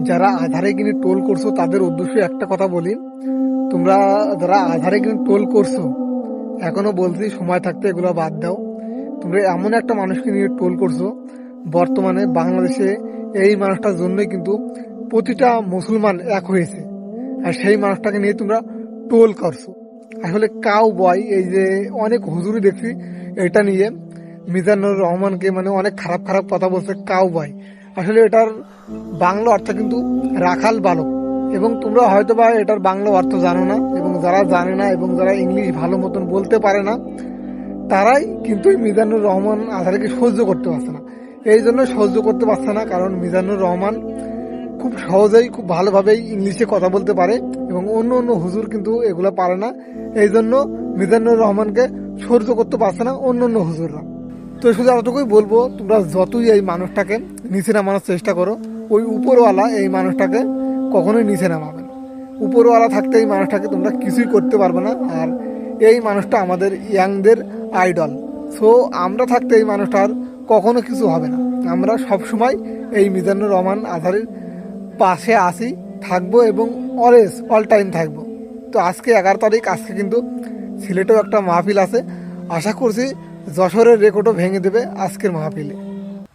যারা আধারে কিনে টোল করছো তাদের উদ্দেশ্যে একটা কথা বলি, তোমরা যারা আধারে কিনে টোল করছো এখনো বলছি সময় থাকতে এগুলো বাদ দাও। তোমরা এমন একটা মানুষকে নিয়ে টোল করছো, বর্তমানে বাংলাদেশে এই মানুষটার জন্যই কিন্তু প্রতিটা মুসলমান এক হয়েছে, আর সেই মানুষটাকে নিয়ে তোমরা টোল করছো। আসলে কাউ বয়, এই যে অনেক হুজুরি দেখছি এটা নিয়ে মিজানুর রহমানকে মানে অনেক খারাপ খারাপ কথা বলছে কাউ বয়। আসলে এটার বাংলা অর্থ কিন্তু রাখাল বালক, এবং তোমরা হয়তো বা এটার বাংলা অর্থ জানো না, এবং যারা জানে না এবং যারা ইংলিশ ভালো মতন বলতে পারে না তারাই কিন্তু মিজানুর রহমান আজহারকে সহ্য করতে পারছে না। এই জন্য সহ্য করতে পারছে না কারণ মিজানুর রহমান খুব সহজেই খুব ভালোভাবেই ইংলিশে কথা বলতে পারে এবং অন্য অন্য হুজুর কিন্তু এগুলো পারে না। এই জন্য মিজানুর রহমানকে সহ্য করতে পারছে না অন্য অন্য হুজুররা। তো শুধু এতটুকুই বলবো, তোমরা যতই এই মানুষটাকে নিচে নামানোর চেষ্টা করো, ওই উপরওয়ালা এই মানুষটাকে কখনোই নিচে নামাবে না। উপরওয়ালা থাকতে এই মানুষটাকে তোমরা কিছুই করতে পারবে না। আর এই মানুষটা আমাদের ইয়াংদের আইডল, সো আমরা থাকতে এই মানুষটার কখনো কিছু হবে না। আমরা সবসময় এই মিজানুর রহমান আজহারের পাশে আসি, থাকবো এবং অলওয়েজ অল টাইম থাকবো। তো আজকে 11 তারিখ, আজকে কিন্তু সিলেটেও একটা মাহফিল আছে। আশা করছি যশোরের রেকর্ডও ভেঙে দেবে আজকের মাহফিলে।